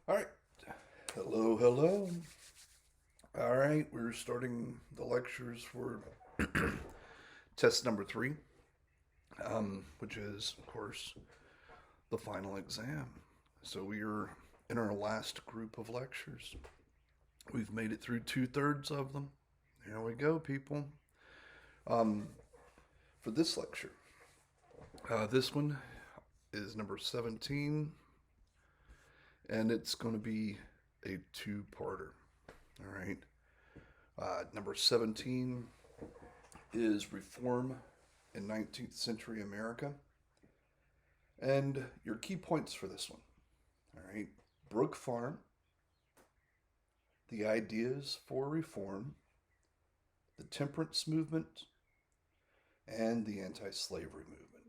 All right. Hello, hello. All right, we're starting the lectures for test number three, which is, of course, the final exam. So we are in our last group of lectures. We've made it through two-thirds of them. Here we go, people. Um, for this lecture, this one is number 17, and it's going to be a two-parter. All right. Number 17 is Reform in 19th Century America. And your key points for this one. All right. Brook Farm, the ideas for reform, the temperance movement, and the anti slavery movement.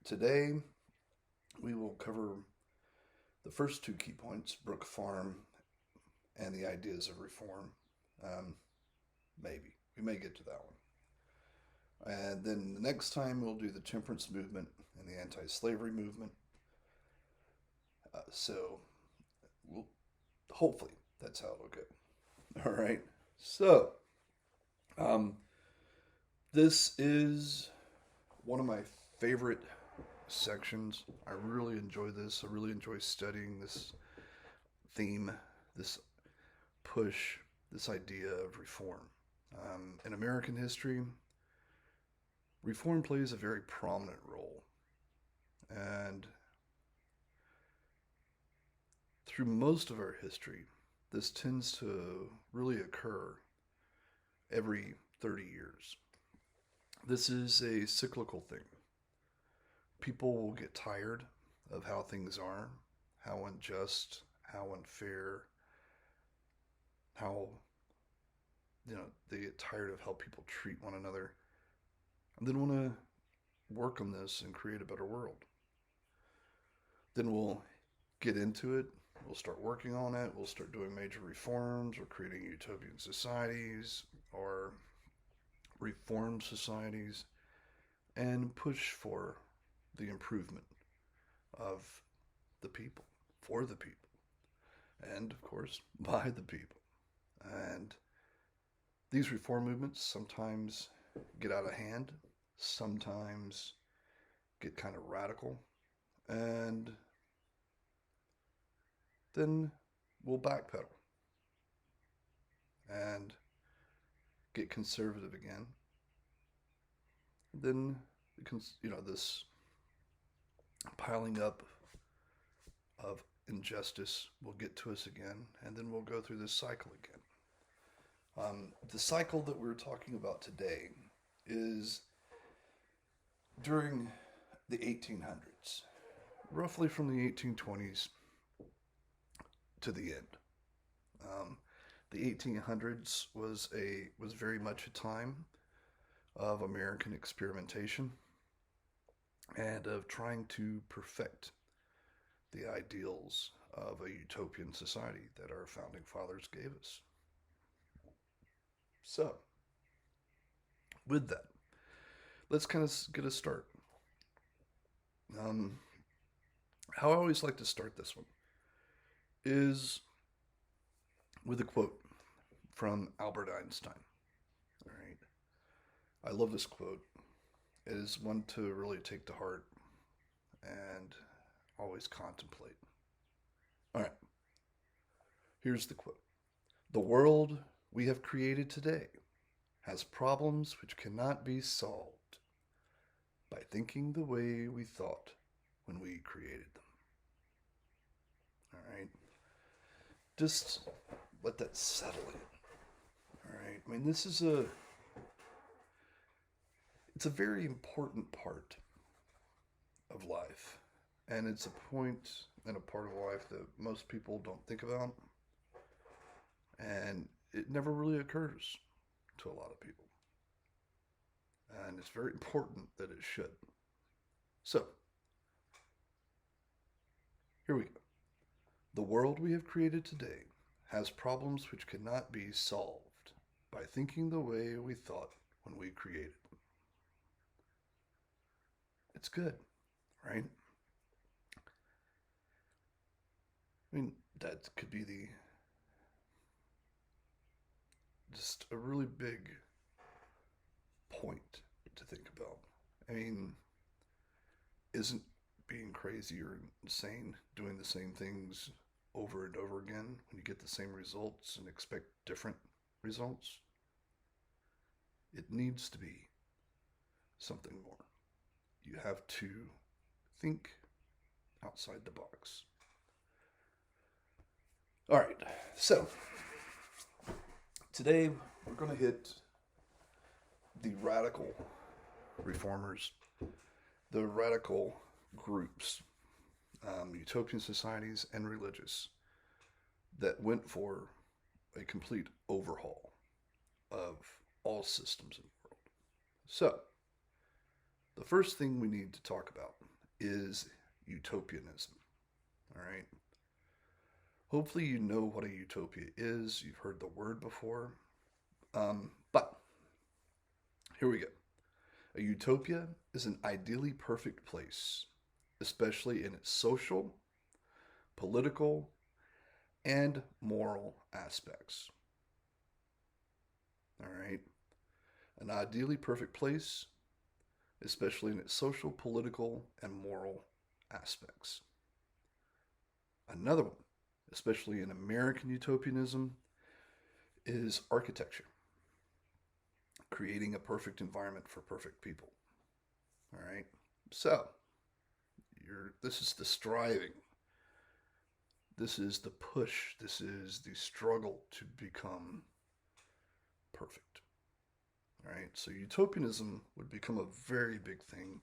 Today, we will cover the first two key points Brook Farm and the ideas of reform. Um, maybe. We may get to that one. And then the next time we'll do the temperance movement and the anti-slavery movement. So we'll hopefully that's how it'll go. All right. So um, this is one of my favorite sections. I really enjoy this. I really enjoy studying this theme, this push, this idea of reform. In American history, reform plays a very prominent role. And through most of our history, this tends to really occur every 30 years. This is a cyclical thing. People will get tired of how things are, how unjust, how unfair, how, they get tired of how people treat one another, and then want to work on this and create a better world. Then we'll get into it. We'll start working on it. We'll start doing major reforms or creating utopian societies or reformed societies and push for the improvement of the people, for the people, and of course, by the people. And these reform movements sometimes get out of hand, sometimes get kind of radical, and then we'll backpedal and get conservative again. Then, this piling up of injustice will get to us again, and then we'll go through this cycle again. The cycle that we're talking about today is during the 1800s, roughly from the 1820s to the end. The 1800s was very much a time of American experimentation and of trying to perfect the ideals of a utopian society that our founding fathers gave us. So, with that, let's kind of get a start. Um, how I always like to start this one is with a quote from Albert Einstein. All right. I love this quote. It is one to really take to heart and always contemplate. All right. Here's the quote. The world we have created today has problems which cannot be solved by thinking the way we thought when we created them. All right. Just let that settle in. All right. I mean, it's a very important part of life. And it's a point and a part of life that most people don't think about. And it never really occurs to a lot of people. And it's very important that it should. So, here we go. The world we have created today has problems which cannot be solved by thinking the way we thought when we created them. It's good, right? I mean, that could be just a really big point to think about. I mean, isn't being crazy or insane doing the same things over and over again when you get the same results and expect different results? It needs to be something more. You have to think outside the box. All right, so today we're going to hit the radical reformers, the radical groups, utopian societies, and religious that went for a complete overhaul of all systems in the world. So, the first thing we need to talk about is utopianism. All right. Hopefully, you know what a utopia is. You've heard the word before. But here we go. A utopia is an ideally perfect place, especially in its social, political, and moral aspects. All right. An ideally perfect place, especially in its social, political, and moral aspects. Another one, especially in American utopianism, is architecture, creating a perfect environment for perfect people. All right. So, this is the striving. This is the push. This is the struggle to become perfect. All right. So, utopianism would become a very big thing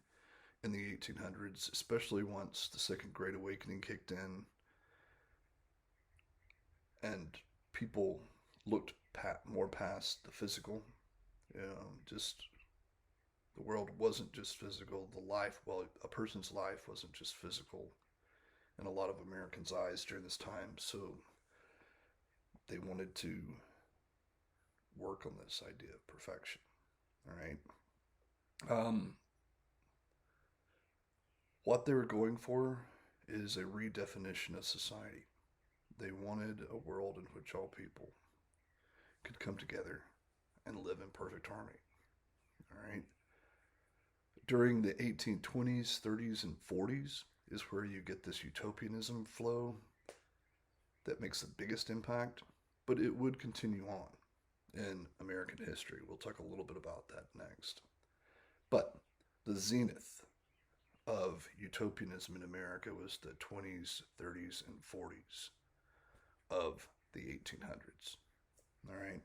in the 1800s, especially once the Second Great Awakening kicked in and people looked more past the physical. Just the world wasn't just physical. A person's life wasn't just physical in a lot of Americans' eyes during this time. So they wanted to work on this idea of perfection. All right. What they were going for is a redefinition of society. They wanted a world in which all people could come together and live in perfect harmony. All right. During the 1820s, 30s, and 40s is where you get this utopianism flow that makes the biggest impact, but it would continue on in American history. We'll talk a little bit about that next. But the zenith of utopianism in America was the 20s, 30s, and 40s of the 1800s. All right.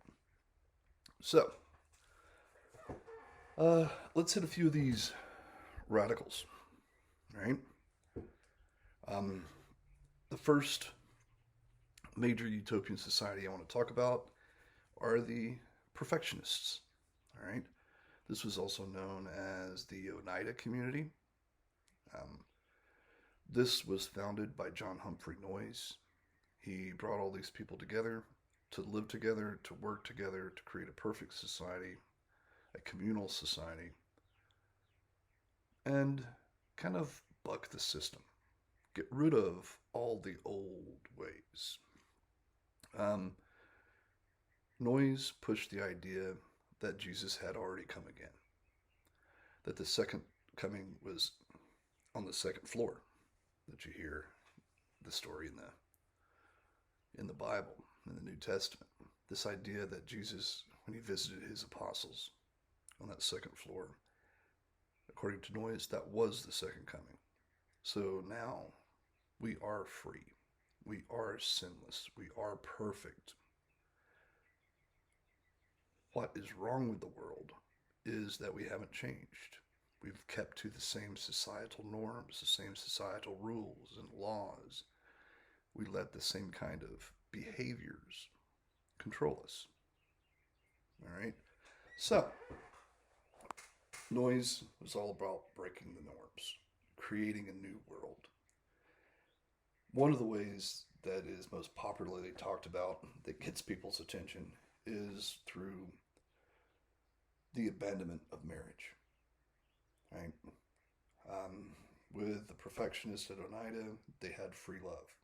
So, let's hit a few of these radicals. All right. The first major utopian society I want to talk about are the perfectionists. All right. This was also known as the Oneida community. This was founded by John Humphrey Noyes. He brought all these people together to live together, to work together, to create a perfect society, a communal society, and kind of buck the system. Get rid of all the old ways. Noyes pushed the idea that Jesus had already come again, that the second coming was on the second floor, that you hear the story in the Bible, in the New Testament. This idea that Jesus, when he visited his apostles on that second floor, according to Noyes, that was the second coming. So now we are free. We are sinless. We are perfect. What is wrong with the world is that we haven't changed. We've kept to the same societal norms, the same societal rules and laws. We let the same kind of behaviors control us. All right? So, Noyes was all about breaking the norms, creating a new world. One of the ways that is most popularly talked about that gets people's attention is through the abandonment of marriage. Right? With the perfectionists at Oneida, they had free love.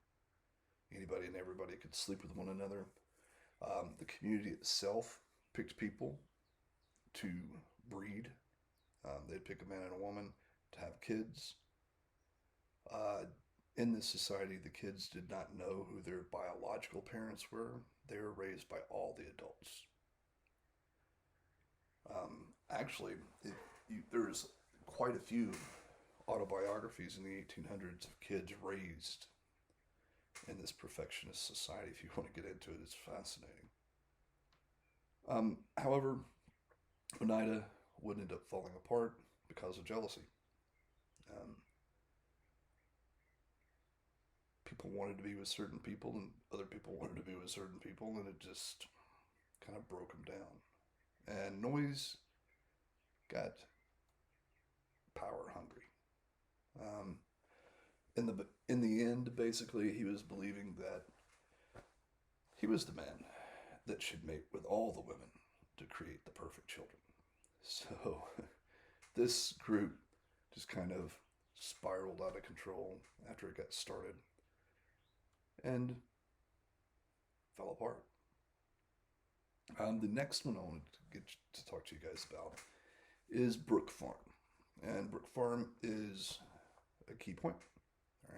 Anybody and everybody could sleep with one another. The community itself picked people to breed. They'd pick a man and a woman to have kids. Uh, in this society, the kids did not know who their biological parents were. They were raised by all the adults. Actually, there's quite a few autobiographies in the 1800s of kids raised in this perfectionist society. If you want to get into it, it's fascinating. However, Oneida would end up falling apart because of jealousy. Um, People wanted to be with certain people, and other people wanted to be with certain people, and it just kind of broke them down. And Noyes got power hungry. Um, in the end, basically, he was believing that he was the man that should mate with all the women to create the perfect children. So this group just kind of spiraled out of control after it got started and fell apart. The next one I wanted to get to talk to you guys about is Brook Farm. And Brook Farm is a key point. All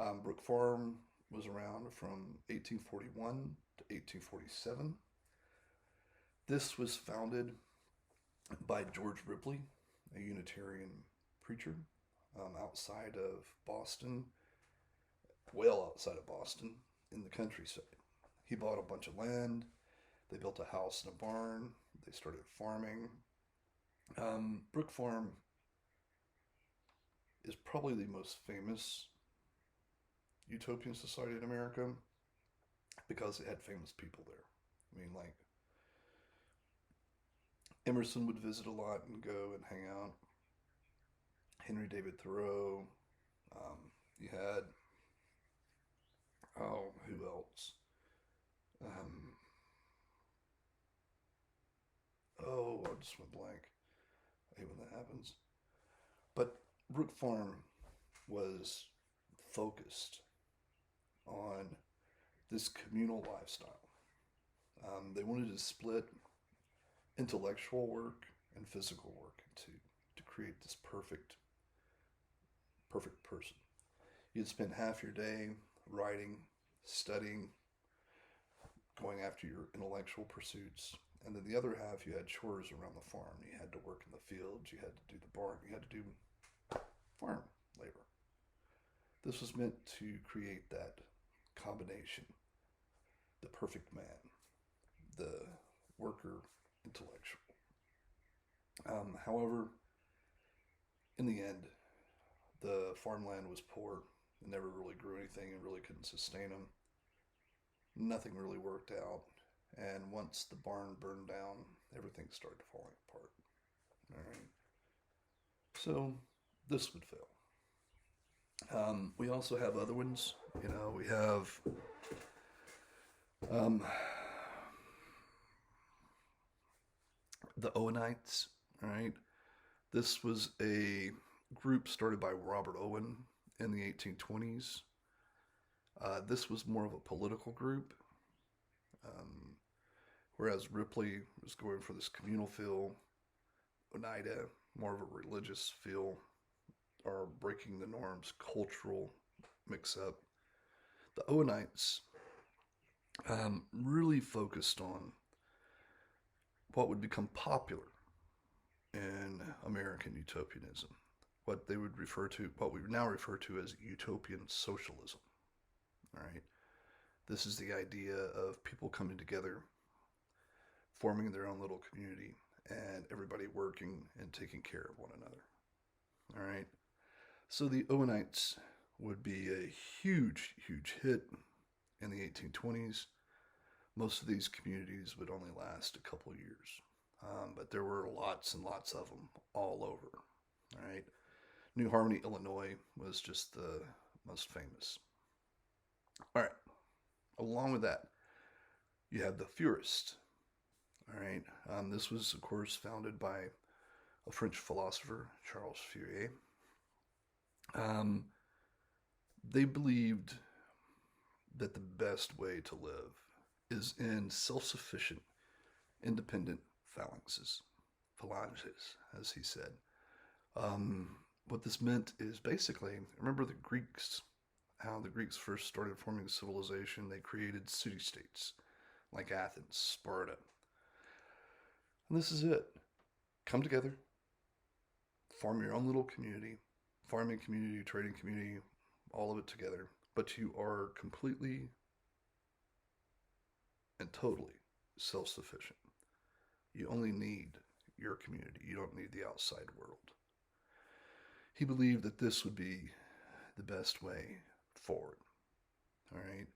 right. Brook Farm was around from 1841 to 1847. This was founded by George Ripley, a Unitarian preacher, outside of Boston, well outside of Boston, in the countryside. He bought a bunch of land. They built a house and a barn. They started farming. Brook Farm is probably the most famous utopian society in America because it had famous people there. I mean, like, Emerson would visit a lot and go and hang out. Henry David Thoreau. You had, who else? I just went blank. I hate when that happens. But Brook Farm was focused on this communal lifestyle. They wanted to split intellectual work and physical work to create this perfect person. You'd spend half your day writing, studying, going after your intellectual pursuits, and then the other half you had chores around the farm. You had to work in the fields, you had to do the barn, you had to do farm labor. This was meant to create that combination, the perfect man, the worker intellectual. However, in the end, the farmland was poor. It never really grew anything and really couldn't sustain them. Nothing really worked out. And once the barn burned down, everything started falling apart. All right. So this would fail. We also have other ones. We have the Owenites. All right. This was a group started by Robert Owen in the 1820s. This was more of a political group, whereas Ripley was going for this communal feel, Oneida more of a religious feel, or breaking the norms, cultural mix-up. The Owenites really focused on what would become popular in American utopianism, what they would refer to, what we now refer to as utopian socialism. All right. This is the idea of people coming together, forming their own little community, and everybody working and taking care of one another. All right. So the Owenites would be a huge, huge hit in the 1820s. Most of these communities would only last a couple years, but there were lots and lots of them all over. All right. New Harmony, Illinois was just the most famous. All right. Along with that, you have the Fourierists. All right. This was, of course, founded by a French philosopher, Charles Fourier. They believed that the best way to live is in self-sufficient, independent phalanges, as he said. Um, what this meant is basically, remember the Greeks, how the Greeks first started forming civilization, they created city-states like Athens, Sparta. And this is it. Come together, form your own little community, farming community, trading community, all of it together. But you are completely and totally self sufficient. You only need your community, you don't need the outside world. He believed that this would be the best way forward. All right.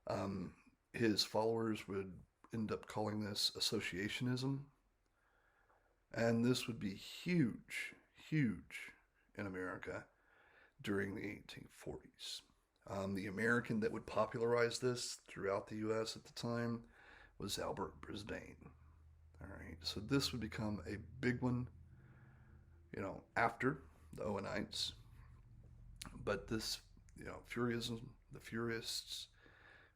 Um, his followers would end up calling this associationism, and this would be huge, huge in America during the 1840s. The American that would popularize this throughout the U.S. at the time was Albert Brisbane. All right, so this would become a big one, after the Owenites. But this, Furyism, the Furists,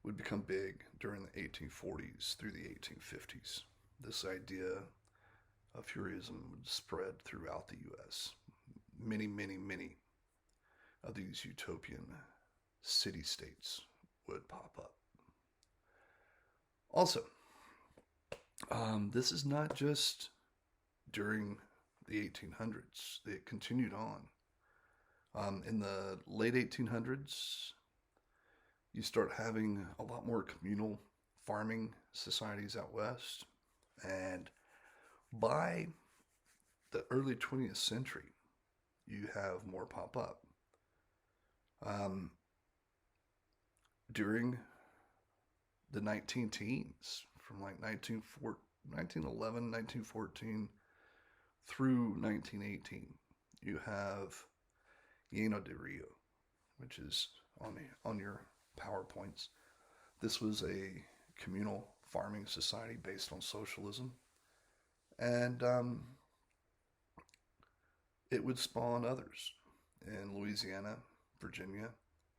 would become big during the 1840s through the 1850s. This idea of Furyism would spread throughout the U.S. Many, many, many of these utopian city-states would pop up. Also, this is not just during the 1800s. It continued on. In the late 1800s, you start having a lot more communal farming societies out west. And by the early 20th century, you have more pop up. During the 19 teens, from like 1911, 1914 through 1918, you have Lleno de Rio, which is on your PowerPoints. This was a communal farming society based on socialism, and it would spawn others in Louisiana, Virginia,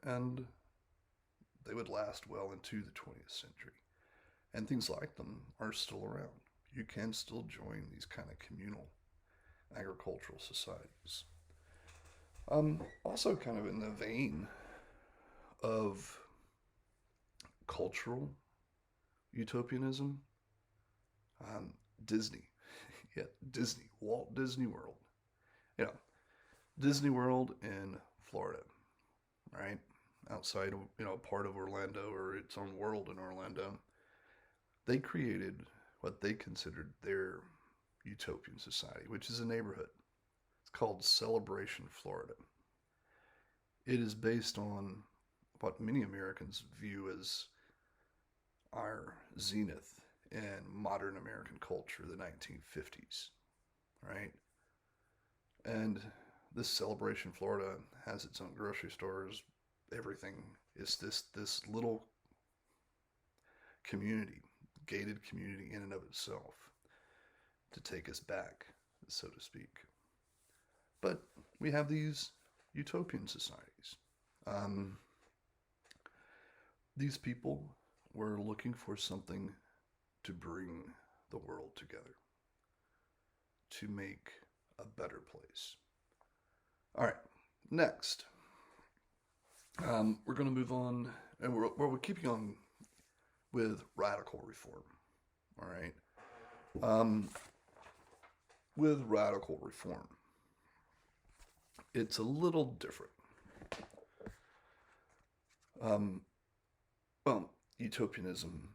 and they would last well into the 20th century. And things like them are still around. You can still join these kind of communal agricultural societies. Also, kind of in the vein of cultural utopianism, Disney. Yeah, Disney, Walt Disney World. You know, Disney World in Florida, right? Outside of, part of Orlando, or its own world in Orlando. They created what they considered their utopian society, which is a neighborhood. It's called Celebration, Florida. It is based on what many Americans view as our zenith in modern American culture, the 1950s, right? And this Celebration, Florida has its own grocery stores, everything. It's this little community, gated community in and of itself, to take us back, so to speak. But we have these utopian societies. These people were looking for something to bring the world together, to make a better place. All right, next. We're going to move on, and we're keeping on with radical reform. All right. With radical reform, it's a little different. Well, utopianism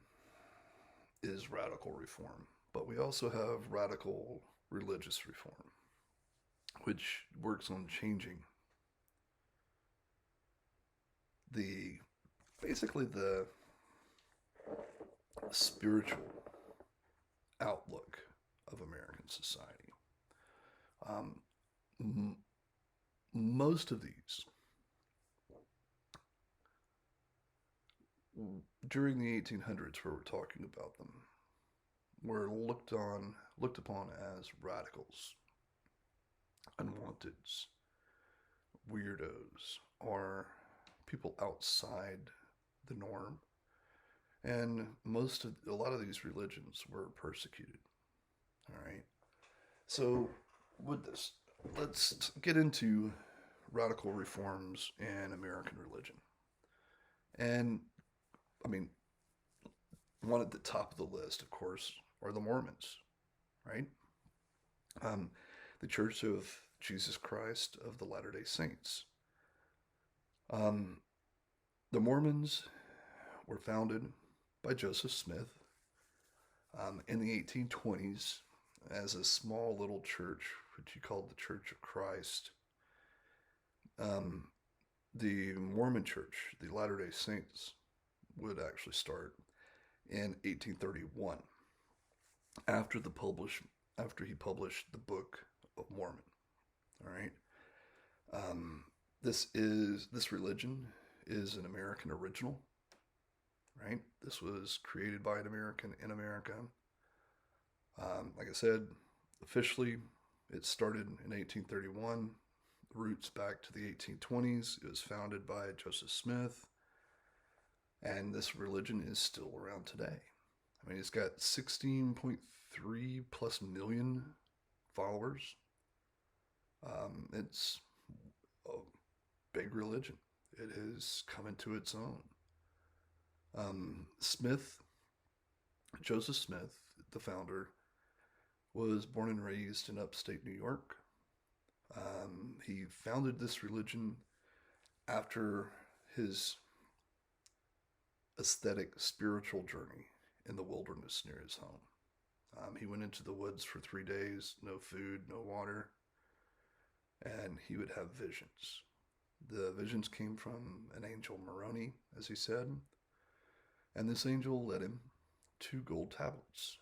is radical reform, but we also have radical religious reform, which works on changing basically the spiritual outlook of American society. Most of these, during the 1800s, where we're talking about them, were looked upon as radicals, unwanteds, weirdos, or people outside the norm. And a lot of these religions were persecuted. All right. So, with this, let's get into radical reforms in American religion. And, I mean, one at the top of the list, of course, are the Mormons, right? Um, the Church of Jesus Christ of the Latter day Saints. Um, the Mormons were founded by Joseph Smith in the 1820s as a small little church, which he called the Church of Christ. Um, the Mormon Church, the Latter day Saints, would actually start in 1831 after he published the Book of Mormon. All right. This religion is an American original, right? This was created by an American in America. Like I said, officially it started in 1831. Roots back to the 1820s. It was founded by Joseph Smith, and this religion is still around today. I mean, it's got 16.3 plus million followers. It's a big religion. It has come into its own. Joseph Smith, the founder, was born and raised in upstate New York. He founded this religion after his ascetic spiritual journey in the wilderness near his home. He went into the woods for 3 days, no food, no water, and he would have visions. The visions came from an angel Moroni, as he said, and this angel led him to gold tablets,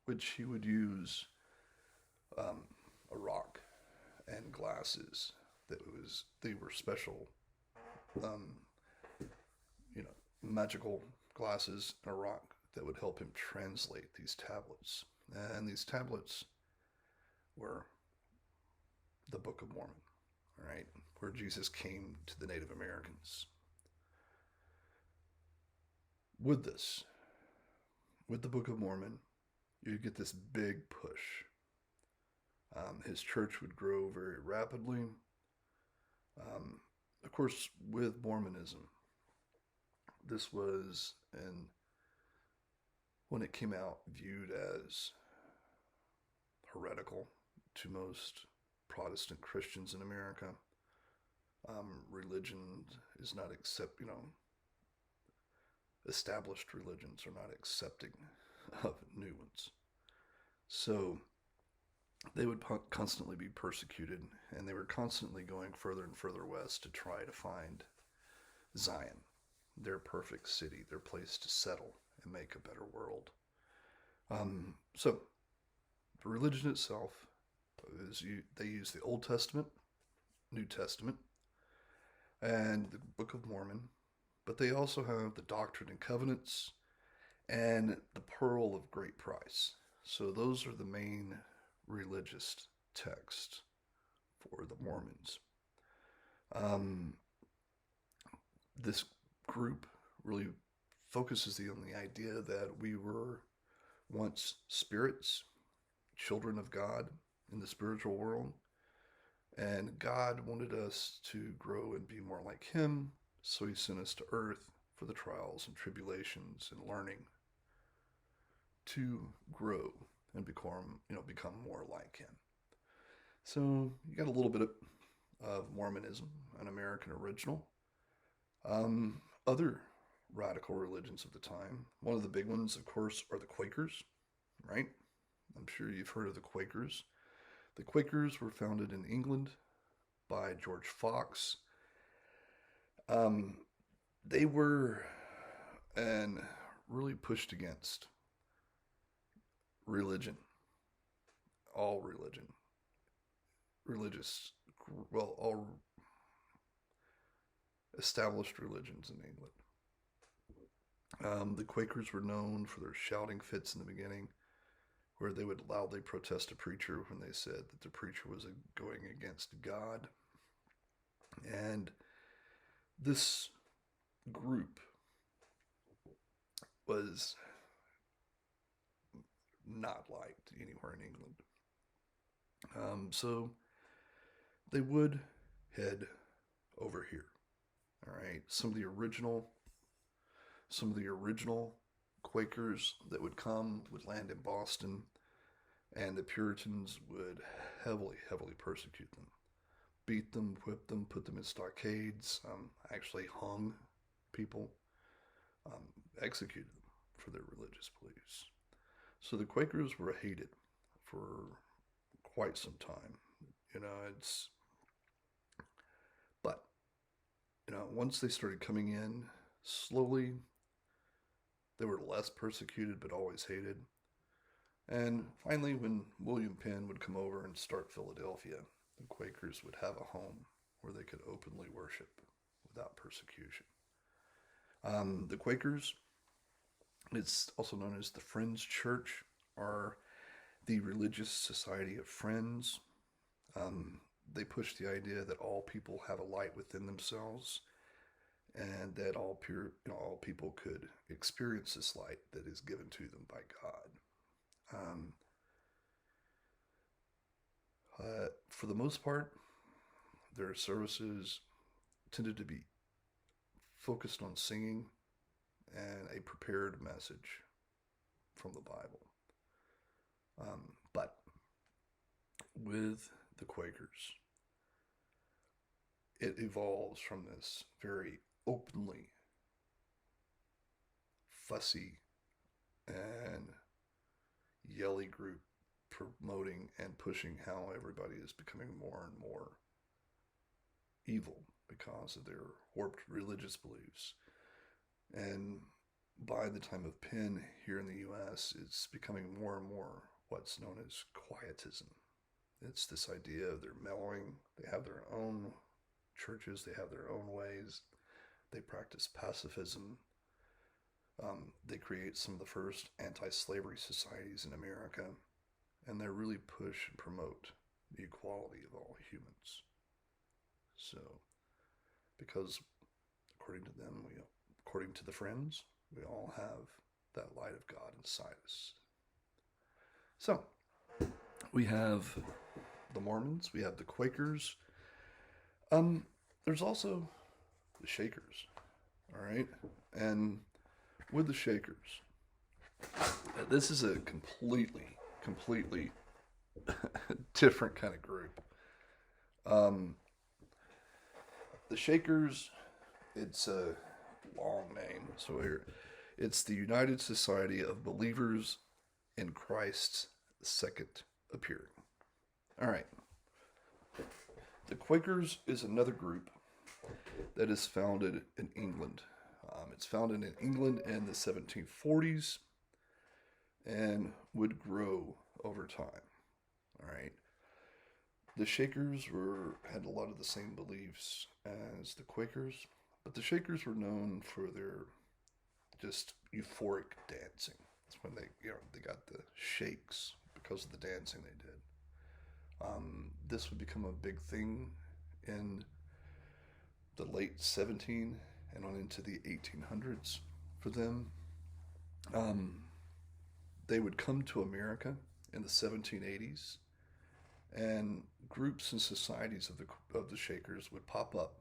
which he would use a rock and glasses they were special, um, magical glasses and a rock that would help him translate these tablets. And these tablets were the Book of Mormon, right, where Jesus came to the Native Americans. With the Book of Mormon, you get this big push. His church would grow very rapidly. Of course, with Mormonism, this was, and when it came out, viewed as heretical to most Protestant Christians in America. Religion is not established religions are not accepting of new ones. So they would constantly be persecuted, and they were constantly going further and further west to try to find Zion, their perfect city, their place to settle and make a better world. So the religion itself they use the Old Testament, New Testament, and the Book of Mormon, but they also have the Doctrine and Covenants and the Pearl of Great Price. So those are the main religious texts for the Mormons. This group really focuses on the idea that we were once spirits, children of God in the spiritual world, and God wanted us to grow and be more like Him, so He sent us to earth for the trials and tribulations and learning to grow and become more like Him. So you got a little bit of Mormonism, an American original. Other radical religions of the time, one of the big ones, of course, are the Quakers, right? I'm sure you've heard of the Quakers. The Quakers were founded in England by George Fox. They were and really pushed against religion, all all established religions in England. The Quakers were known for their shouting fits in the beginning, where they would loudly protest a preacher when they said that the preacher was going against God. And this group was not liked anywhere in England. So they would head over here. All right, some of the original Quakers that would come would land in Boston, and the Puritans would heavily persecute them, beat them, whip them, put them in stockades, actually hung people, um, executed them for their religious beliefs. So the Quakers were hated for quite some time. You know, it's but once they started coming in slowly, they were less persecuted but always hated. And finally, when William Penn would come over and start Philadelphia, the Quakers would have a home where they could openly worship without persecution. The Quakers, it's also known as the Friends Church, are the religious society of friends. Um, they push the idea that all people have a light within themselves, and that all people could experience this light that is given to them by God. Um, for the most part, their services tended to be focused on singing and a prepared message from the Bible. But with the Quakers, it evolves from this very openly fussy and yelly group promoting and pushing how everybody is becoming more and more evil because of their warped religious beliefs. And by the time of Penn here in the US, it's becoming more and more what's known as quietism. It's this idea of they're mellowing, they have their own churches, they have their own ways, they practice pacifism. They create some of the first anti-slavery societies in America, and they really push and promote the equality of all humans. So, because according to them, according to the Friends, we all have that light of God inside us. So, we have the Mormons, we have the Quakers. There's also the Shakers, all right? And with the Shakers, this is a completely different kind of group. Um, the Shakers, it's a long name. So here, it's the United Society of Believers in Christ's Second Appearing. All right. The Quakers is another group that is founded in England. It's founded in England in the 1740s and would grow over time. All right. The Shakers had a lot of the same beliefs as the Quakers, but the Shakers were known for their just euphoric dancing. That's when they got the shakes because of the dancing they did. This would become a big thing in the late 17 and on into the 1800s for them. They would come to America in the 1780s, and groups and societies of the Shakers would pop up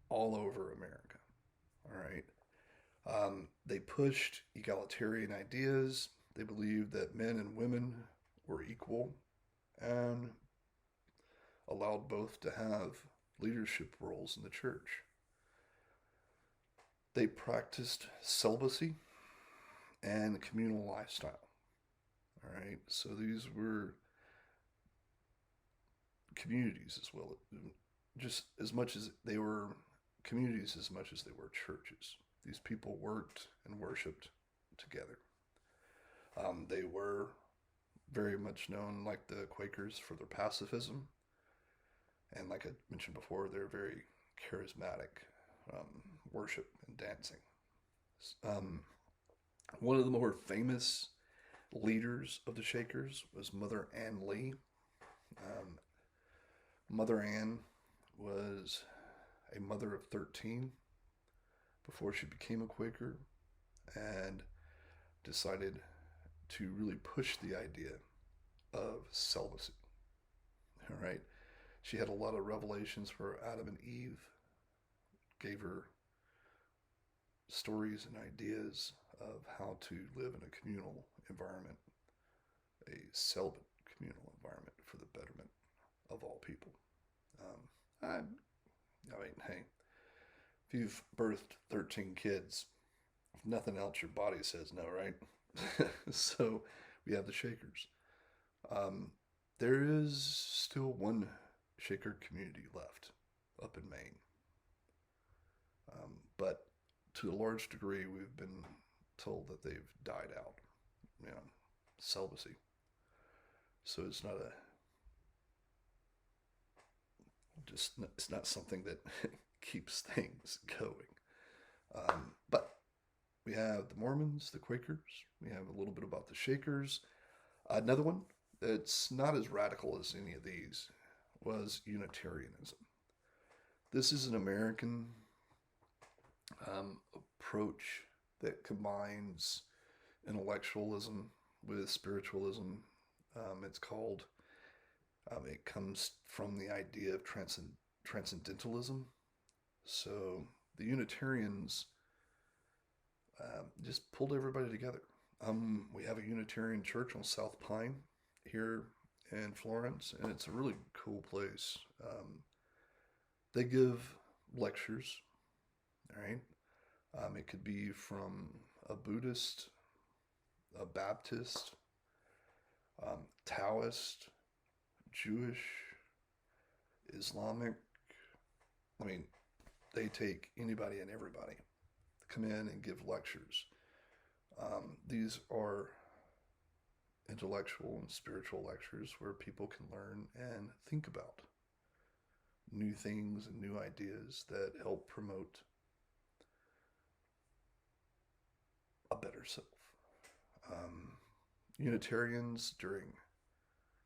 all over America. All right. They pushed egalitarian ideas. They believed that men and women were equal and allowed both to have leadership roles in the church. They practiced celibacy and communal lifestyle. All right, so these were communities as well, just as much as they were communities as much as they were churches. These people worked and worshiped together. They were very much known, like the Quakers, for their pacifism. And like I mentioned before, they're very charismatic worship and dancing. Um, One of the more famous leaders of the Shakers was Mother Ann Lee. Um, Mother Ann was a mother of 13 before she became a Quaker, and decided to really push the idea of celibacy. All right. She had a lot of revelations for Adam and Eve, gave her stories and ideas of how to live in a communal environment, a celibate communal environment for the betterment of all people. I mean, hey, if you've birthed 13 kids, if nothing else, your body says no, right? So we have the Shakers. Um, there is still one Shaker community left up in Maine. But to a large degree, we've been told that they've died out, you know, celibacy. So it's not a just it's not something that keeps things going. But we have the Mormons, the Quakers. We have a little bit about the Shakers. Another one that's not as radical as any of these was Unitarianism. This is an American approach that combines intellectualism with spiritualism. It's called, it comes from the idea of transcendentalism. So the Unitarians just pulled everybody together. We have a Unitarian church on South Pine here in Florence, and it's a really cool place. They give lectures, all right? It could be from a Buddhist, a Baptist, Taoist, Jewish, Islamic. I mean, they take anybody and everybody to come in and give lectures. These are intellectual and spiritual lectures where people can learn and think about new things and new ideas that help promote a better self. Unitarians during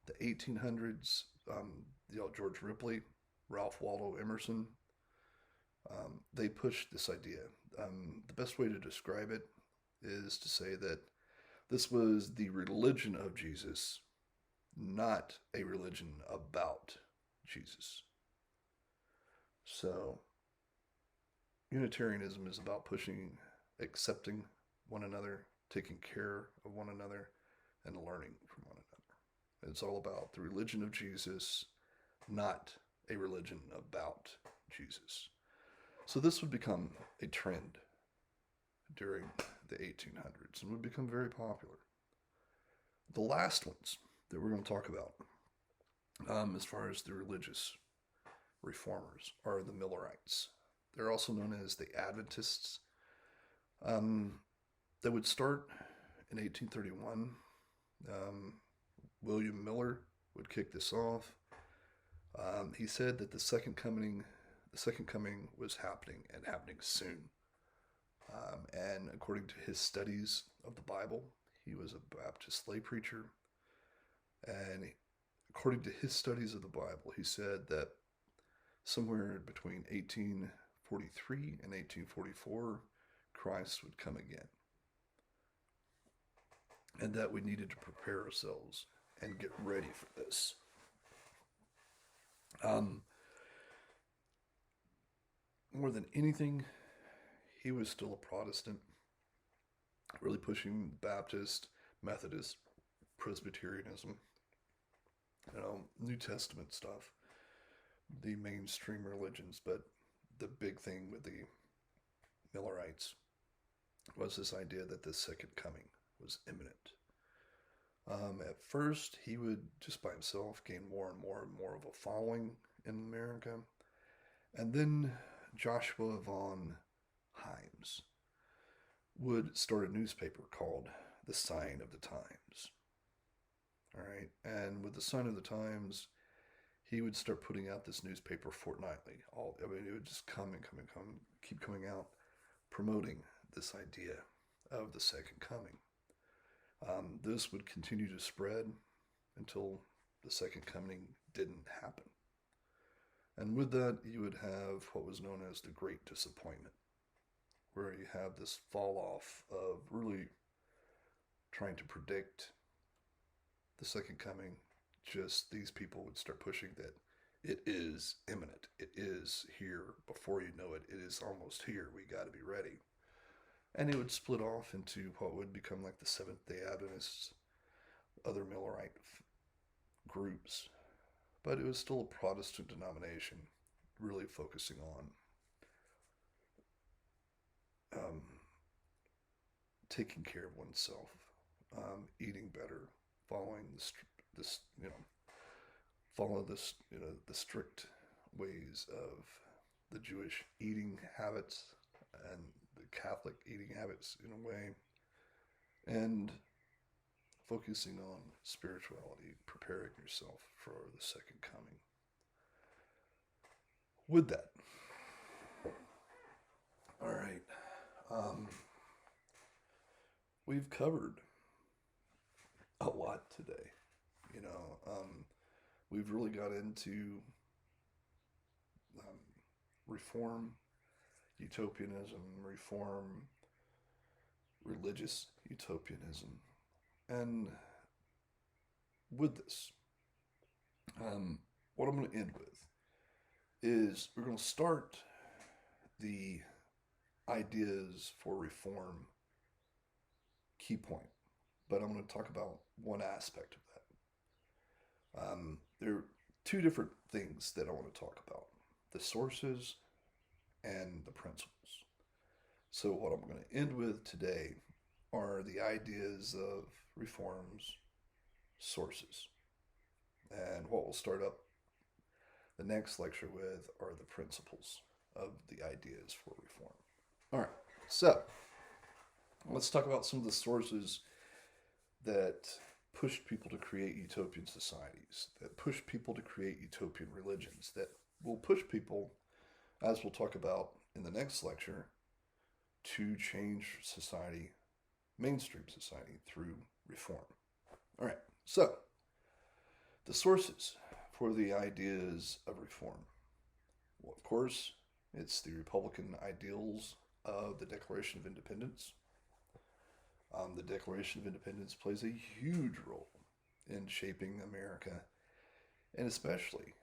the 1800s, George Ripley, Ralph Waldo Emerson, they pushed this idea. The best way to describe it is to say that this was the religion of Jesus, not a religion about Jesus. So, Unitarianism is about pushing, accepting one another, taking care of one another, and learning from one another. It's all about the religion of Jesus, not a religion about Jesus. So this would become a trend during the 1800s and would become very popular. The last ones that we're going to talk about, as far as the religious reformers, are the Millerites. They're also known as the Adventists. They would start in 1831. William Miller would kick this off. He said that the second coming was happening and happening soon. And according to his studies of the Bible, he was a Baptist lay preacher. And according to his studies of the Bible, he said that somewhere between 1843 and 1844, Christ would come again. And that we needed to prepare ourselves and get ready for this. More than anything, he was still a Protestant, really pushing Baptist, Methodist, Presbyterianism, New Testament stuff, the mainstream religions. But the big thing with the Millerites was this idea that the second coming was imminent. At first, he would just by himself gain more and more and more of a following in America. And then Joshua von Himes would start a newspaper called The Sign of the Times. All right. And with The Sign of the Times, he would start putting out this newspaper fortnightly. It would just come, keep coming out, promoting this idea of the second coming. This would continue to spread until the second coming didn't happen. And with that, you would have what was known as the Great Disappointment, where you have this fall off of really trying to predict the second coming. Just these people would start pushing that it is imminent. It is here before you know it. It is almost here. We got to be ready. And it would split off into what would become like the Seventh day Adventists, other Millerite groups. But it was still a Protestant denomination, really focusing on um, taking care of oneself, eating better, following this, follow this, the strict ways of the Jewish eating habits and the Catholic eating habits in a way, and focusing on spirituality, preparing yourself for the second coming. With that, all right, we've covered a lot today. We've really got into reform, utopianism, reform, religious utopianism. And with this, what I'm going to end with is we're going to start the ideas for reform key point, but I'm going to talk about one aspect of that. There are two different things that I want to talk about: the sources and the principles. So what I'm going to end with today are the ideas of reform's sources. And what we'll start up the next lecture with are the principles of the ideas for reform. All right, so let's talk about some of the sources that pushed people to create utopian societies, that pushed people to create utopian religions, that will push people, as we'll talk about in the next lecture, to change society, mainstream society, through reform. All right, so the sources for the ideas of reform. Well, of course, it's the Republican ideals of the Declaration of Independence. The Declaration of Independence plays a huge role in shaping America, and especially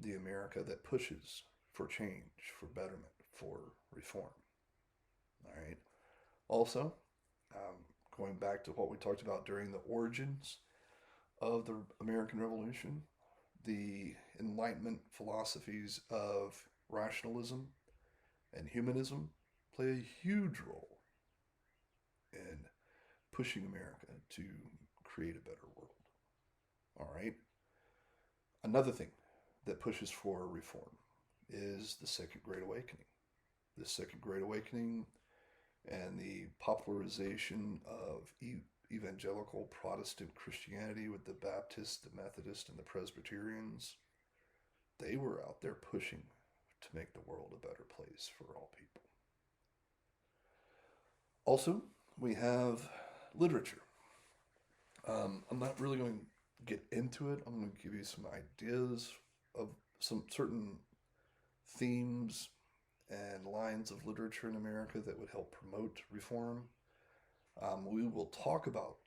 the America that pushes for change, for betterment, for reform. All right. Also, going back to what we talked about during the origins of the American Revolution, the Enlightenment philosophies of rationalism and humanism play a huge role in pushing America to create a better world. All right. Another thing that pushes for reform is the Second Great Awakening. The Second Great Awakening and the popularization of evangelical Protestant Christianity with the Baptists, the Methodists, and the Presbyterians. They were out there pushing to make the world a better place for all people. Also, we have literature. I'm not really going to get into it. I'm going to give you some ideas of some certain themes and lines of literature in America that would help promote reform. We will talk about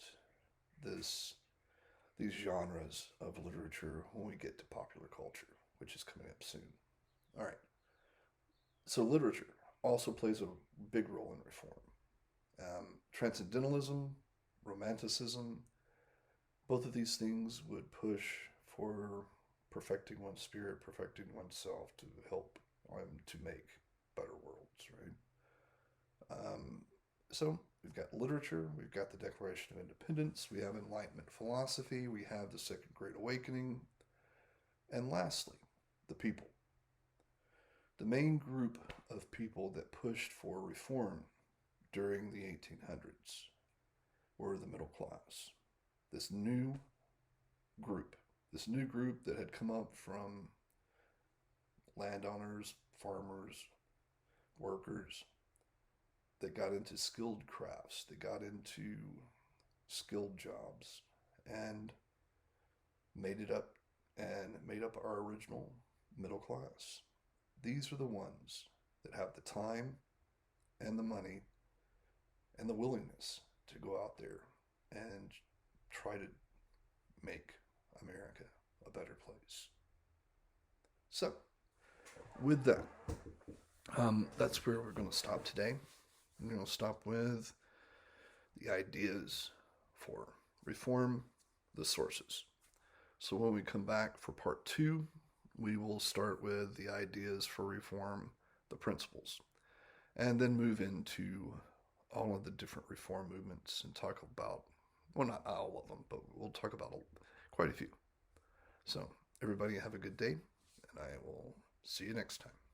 these genres of literature when we get to popular culture, which is coming up soon. All right. So literature also plays a big role in reform. Transcendentalism, romanticism, both of these things would push for perfecting one's spirit, perfecting oneself to help to make better worlds, right? So we've got literature, we've got the Declaration of Independence, we have Enlightenment philosophy, we have the Second Great Awakening, and lastly, the people. The main group of people that pushed for reform during the 1800s were the middle class. This new group that had come up from landowners, farmers, workers, that got into skilled crafts, that got into skilled jobs, and made up our original middle class. These are the ones that have the time, and the money and the willingness to go out there and try to make America a better place. So, with that, that's where we're going to stop today. We're going to stop with the ideas for reform, the sources. So when we come back for part 2, we will start with the ideas for reform, the principles, and then move into all of the different reform movements and talk about, well, not all of them, but we'll talk about quite a few. So everybody have a good day, and I will see you next time.